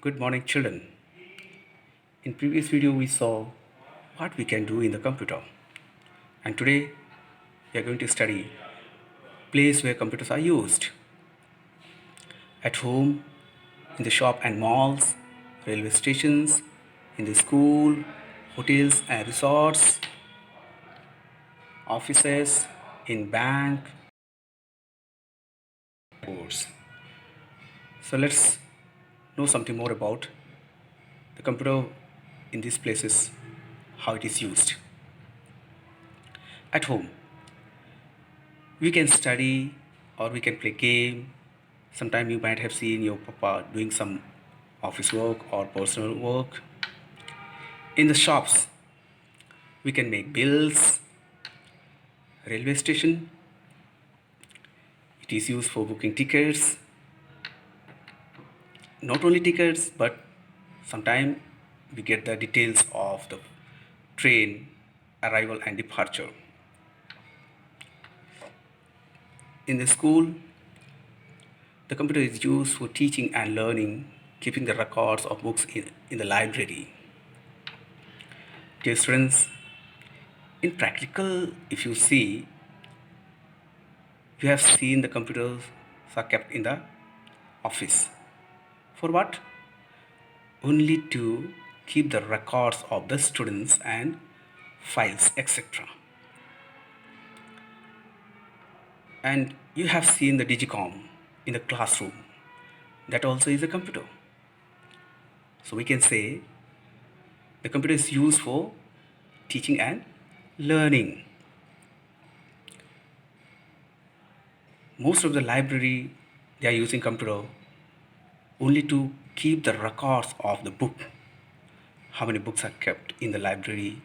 Good morning, children. In previous video, we saw what we can do in the computer. And today, we are going to study place where computers are used. At home, in the shop and malls, railway stations, in the school, hotels and resorts, offices, in bank, boards. So let's know something more about the computer in these places, how it is used. At home, we can study or we can play game. Sometime you might have seen your papa doing some office work or personal work. In the shops, we can make bills. Railway station, it is used for booking tickets. Not only tickets, but sometime we get the details of the train arrival and departure. In the school, the computer is used for teaching and learning, keeping the records of books in the library. Dear students, in practical, if you see, you have seen the computers are kept in the office. For what? Only to keep the records of the students and files, etc. And you have seen the digicom in the classroom. That also is a computer. So we can say the computer is used for teaching and learning. Most of the library, they are using computer only to keep the records of the book. How many books are kept in the library,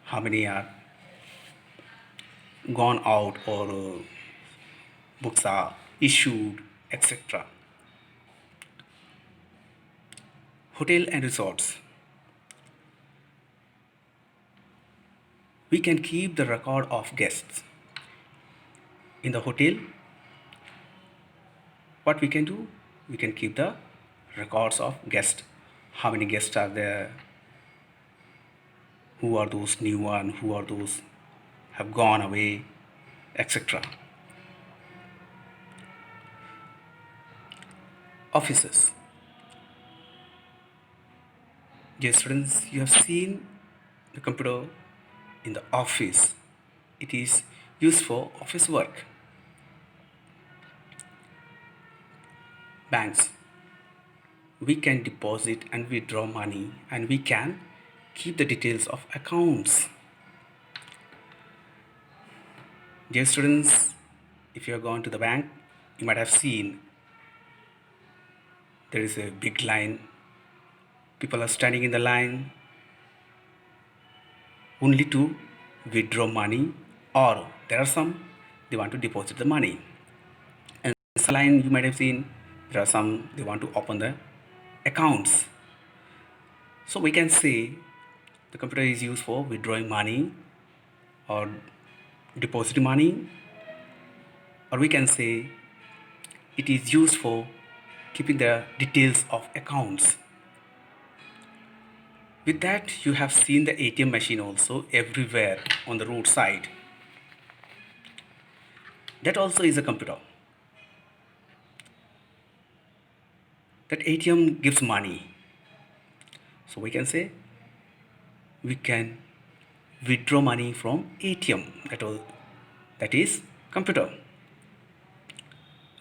how many are gone out or books are issued, etc. Hotel and resorts. We can keep the record of guests. In the hotel, what we can do? We can keep the records of guests. How many guests are there? Who are those new ones? Who are those have gone away, etc. Offices. Dear students, you have seen the computer in the office. It is used for office work. Banks. We can deposit and withdraw money and we can keep the details of accounts. Dear students, if you have gone to the bank, you might have seen there is a big line. People are standing in the line only to withdraw money, or there are some they want to deposit the money. And this line you might have seen there are some they want to open the accounts. So we can say the computer is used for withdrawing money or depositing money, or we can say it is used for keeping the details of accounts. With that, you have seen the ATM machine also everywhere on the roadside. That also is a computer. That ATM gives money. So we can say we can withdraw money from ATM. That is computer.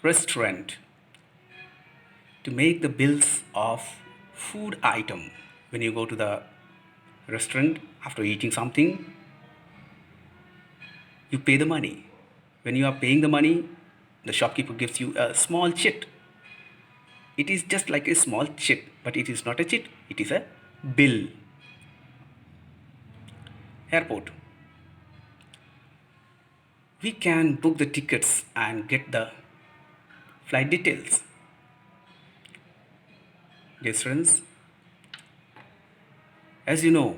Restaurant. To make the bills of food item. When you go to the restaurant after eating something, you pay the money. When you are paying the money, the shopkeeper gives you a small chit. It is just like a small chit, but it is not a chit, it is a bill. Airport. We can book the tickets and get the flight details. Dear students, as you know,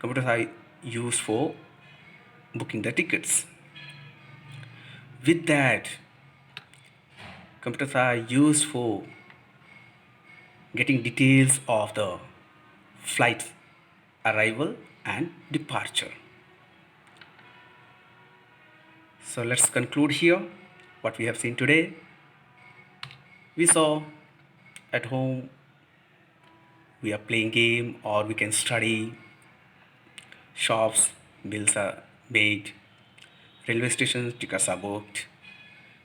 computers are used for booking the tickets. With that, computers are used for getting details of the flight arrival and departure. So let's conclude here what we have seen today. We saw at home we are playing game or we can study, shops, bills are made, railway stations, tickets are booked,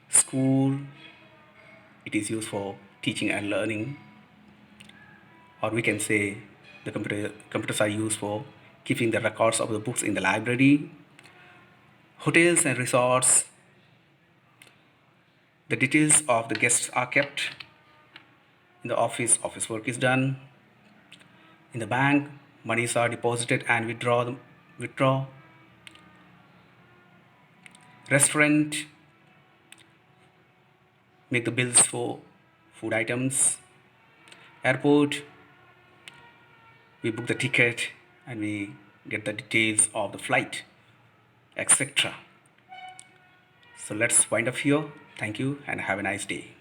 school, it is used for teaching and learning, or we can say the computers are used for keeping the records of the books in the library, hotels and resorts, the details of the guests are kept, in the office work is done, in the bank monies are deposited and withdraw, restaurant make the bills for food items, airport we book the ticket and we get the details of the flight, etc. So let's wind up here. Thank you and have a nice day.